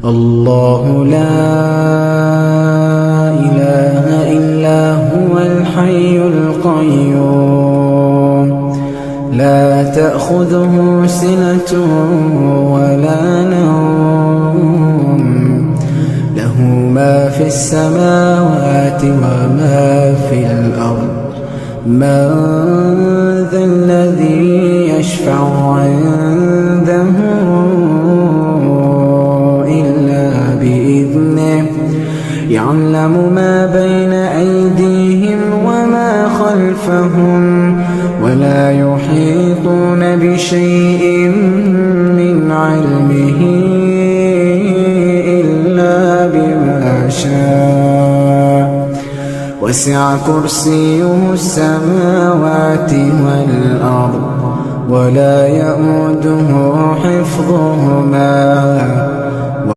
الله لا إله إلا هو الحي القيوم لا تأخذه سنة ولا نوم له ما في السماوات وما في الأرض من ذا الذي يشفع عنده إلا بإذنه يعلم ما بين أيديهم وما خلفهم ولا يحيطون بشيء من علمه إلا بما شاء وسع كرسيه السماوات والأرض ولا يئوده حفظهما